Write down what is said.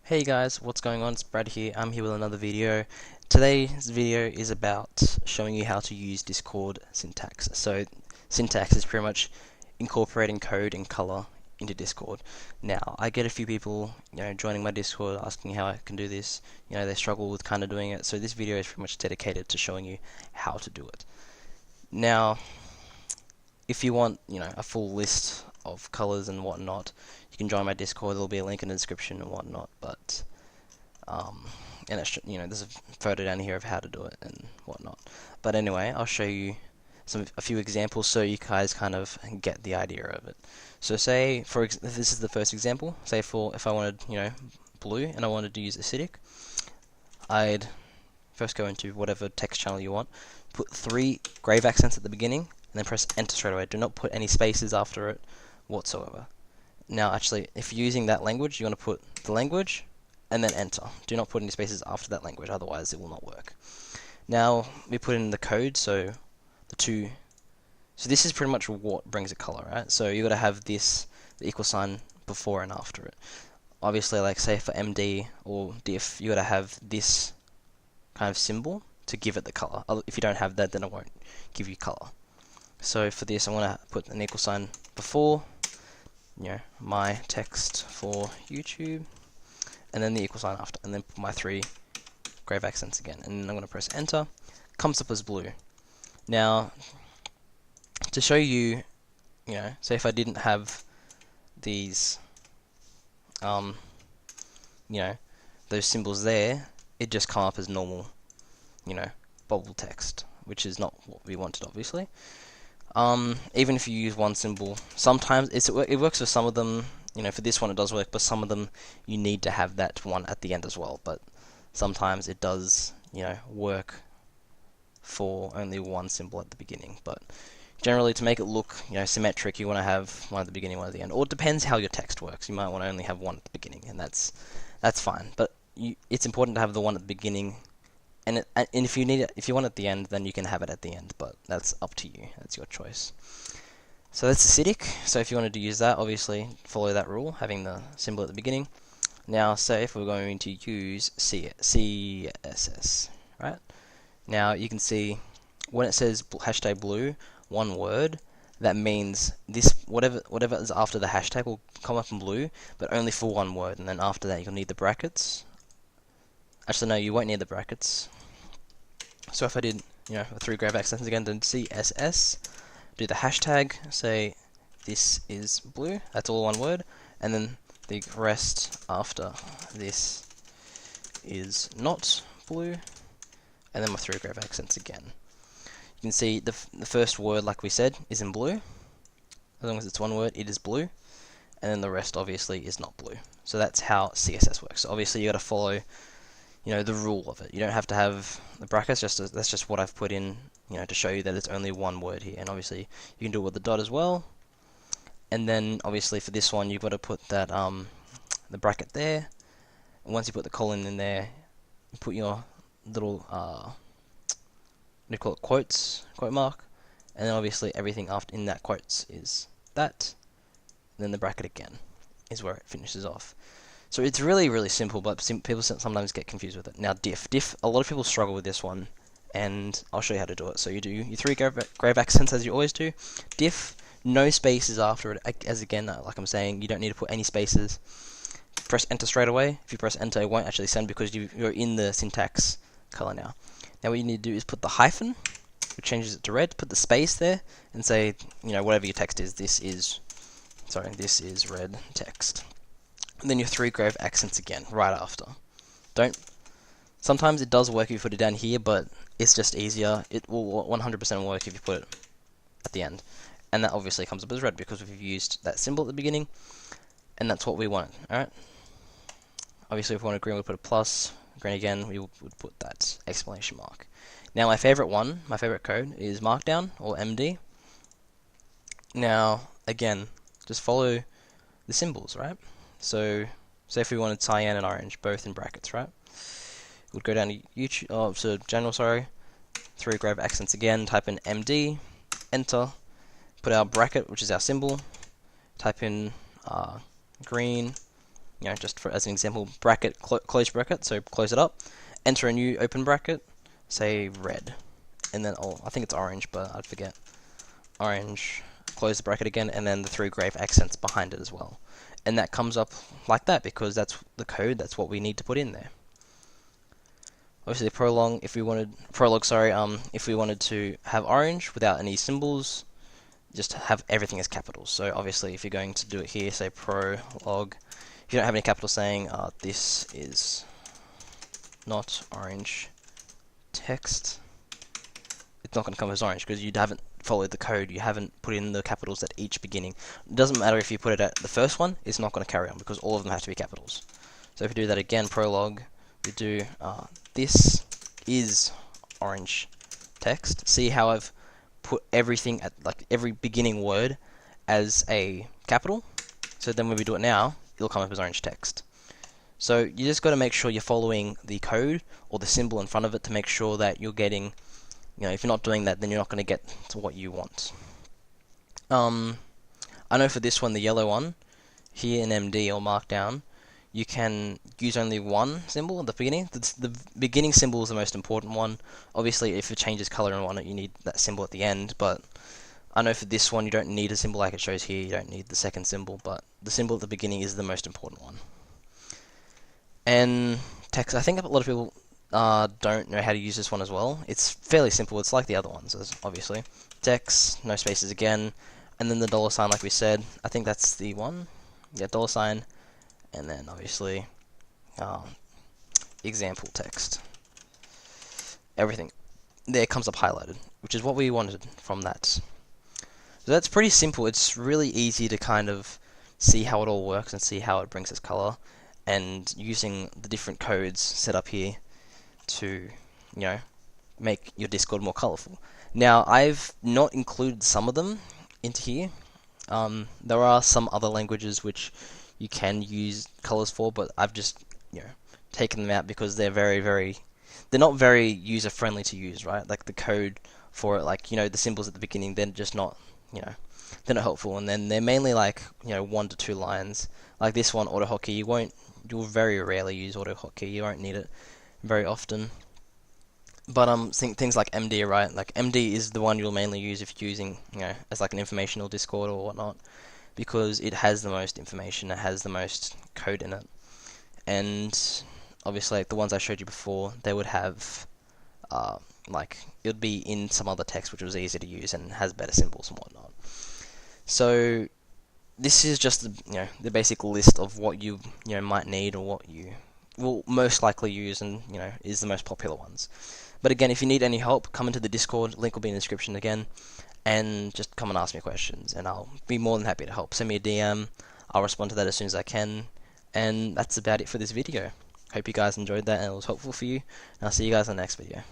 Hey guys, what's going on? It's Brad here. I'm here with another video. Today's video is about showing you how to use Discord syntax. So syntax is pretty much incorporating code and color into Discord. Now, I get a few people, joining my Discord asking how I can do this. They struggle with kind of doing it. So this video is pretty much dedicated to showing you how to do it. Now, if you want, a full list of colors and whatnot, you can join my Discord. There'll be a link in the description and whatnot. But and it's, there's a photo down here of how to do it and whatnot. But anyway, I'll show you a few examples so you guys kind of get the idea of it. So say this is the first example. Say if I wanted blue and I wanted to use acidic, I'd first go into whatever text channel you want, put 3 grave accents at the beginning, and then press enter straight away. Do not put any spaces after it whatsoever. Now, actually, if you're using that language, you want to put the language and then enter. Do not put any spaces after that language, otherwise it will not work. Now, we put in the code, so so this is pretty much what brings a color, right? So you got to have the equal sign before and after it. Obviously, like say for MD or diff, you got to have this kind of symbol to give it the color. If you don't have that, then it won't give you color. So for this, I want to put an equal sign before, my text for YouTube, and then the equal sign after, and then put my 3 grave accents again, and then I'm going to press enter. Comes up as blue. Now, to show you, say if I didn't have these, those symbols there, it'd just come up as normal, bubble text, which is not what we wanted, obviously. Even if you use one symbol, sometimes it works for some of them. For this one it does work, but some of them you need to have that one at the end as well. But sometimes it does, work for only one symbol at the beginning. But generally, to make it look, symmetric, you want to have one at the beginning, one at the end. Or it depends how your text works. You might want to only have one at the beginning, and that's fine. But it's important to have the one at the beginning. And if you need it, if you want it at the end, then you can have it at the end. But that's up to you. That's your choice. So that's acidic. So if you wanted to use that, obviously follow that rule, having the symbol at the beginning. Now, say if we're going to use CSS, right? Now you can see when it says hashtag blue, one word, that means this whatever is after the hashtag will come up in blue, but only for one word. And then after that, you'll need the brackets. Actually, no, you won't need the brackets. So if I did, 3 grave accents again, then CSS, do the hashtag, say this is blue, that's all one word, and then the rest after this is not blue, and then my 3 grave accents again. You can see the first word, like we said, is in blue. As long as it's one word, it is blue, and then the rest obviously is not blue. So that's how CSS works. So obviously you got to follow the rule of it. You don't have to have the brackets, that's just what I've put in, to show you that it's only one word here. And obviously you can do it with the dot as well. And then obviously for this one, you've got to put that the bracket there. And once you put the colon in there, you put your little what do you call it, quote mark. And then obviously everything after in that quotes is that. And then the bracket again is where it finishes off. So it's really, really simple, but people sometimes get confused with it. Now diff, a lot of people struggle with this one, and I'll show you how to do it. So you do your 3 grave accents as you always do. Diff, no spaces after it, as again, like I'm saying, you don't need to put any spaces. Press enter straight away. If you press enter, it won't actually send because you're in the syntax color now. Now what you need to do is put the hyphen, which changes it to red, put the space there, and say, whatever your text is, this is red text. And then your 3 grave accents again, right after. Sometimes it does work if you put it down here, but it's just easier. It will 100% work if you put it at the end. And that obviously comes up as red because we've used that symbol at the beginning, and that's what we want, alright? Obviously if we wanted green, we'd put a plus. Green again, we would put that exclamation mark. Now my favorite code is Markdown, or MD. Now, again, just follow the symbols, right? So, say if we wanted cyan and orange, both in brackets, right? We'd go down to YouTube, so general, 3 grave accents again, type in MD, enter, put our bracket, which is our symbol, type in green, you know, just for as an example, bracket, close bracket, so close it up, enter a new open bracket, say red, and then, oh, I think it's orange, but I'd forget. Orange, close the bracket again, and then the 3 grave accents behind it as well. And that comes up like that because that's the code, that's what we need to put in there. Obviously prolog, if we wanted to have orange without any symbols, just have everything as capitals. So obviously if you're going to do it here, say prolog, if you don't have any capitals saying this is not orange text, it's not going to come as orange because you haven't followed the code, you haven't put in the capitals at each beginning. It doesn't matter if you put it at the first one, it's not going to carry on because all of them have to be capitals. So if we do that again, prolog, we do this is orange text. See how I've put everything at, like, every beginning word as a capital? So then when we do it now, it'll come up as orange text. So you just got to make sure you're following the code or the symbol in front of it to make sure that you're getting, you know, if you're not doing that, then you're not going to get to what you want. I know for this one, the yellow one, here in MD or Markdown, you can use only one symbol at the beginning. The beginning symbol is the most important one. Obviously, if it changes color and whatnot, you need that symbol at the end, but I know for this one, you don't need a symbol like it shows here, you don't need the second symbol, but the symbol at the beginning is the most important one. And text, I think a lot of people don't know how to use this one as well. It's fairly simple, it's like the other ones, obviously. Text, no spaces again, and then the $, like we said, I think that's the one. Yeah, $, and then obviously example text. Everything there comes up highlighted, which is what we wanted from that. So that's pretty simple. It's really easy to kind of see how it all works and see how it brings its color, and using the different codes set up here to, you know, make your Discord more colorful. Now, I've not included some of them into here. There are some other languages which you can use colors for, but I've just, you know, taken them out because they're they're not very user friendly to use, right? Like the code for it, like, you know, the symbols at the beginning, they're just not, you know, they're not helpful, and then they're mainly like, you know, 1 to 2 lines. Like this one, AutoHotkey, you'll very rarely use AutoHotkey, you won't need it very often. But things like MD, right? Like MD is the one you'll mainly use if you're using, you know, as like an informational Discord or whatnot, because it has the most information, it has the most code in it. And obviously, like the ones I showed you before, they would have, like, it would be in some other text which was easier to use and has better symbols and whatnot. So this is just the, you know, the basic list of what you know, might need or what you will most likely use, and, you know, is the most popular ones. But again, if you need any help, come into the Discord, link will be in the description again, and just come and ask me questions, and I'll be more than happy to help. Send me a DM, I'll respond to that as soon as I can, and that's about it for this video. Hope you guys enjoyed that and it was helpful for you, and I'll see you guys in the next video.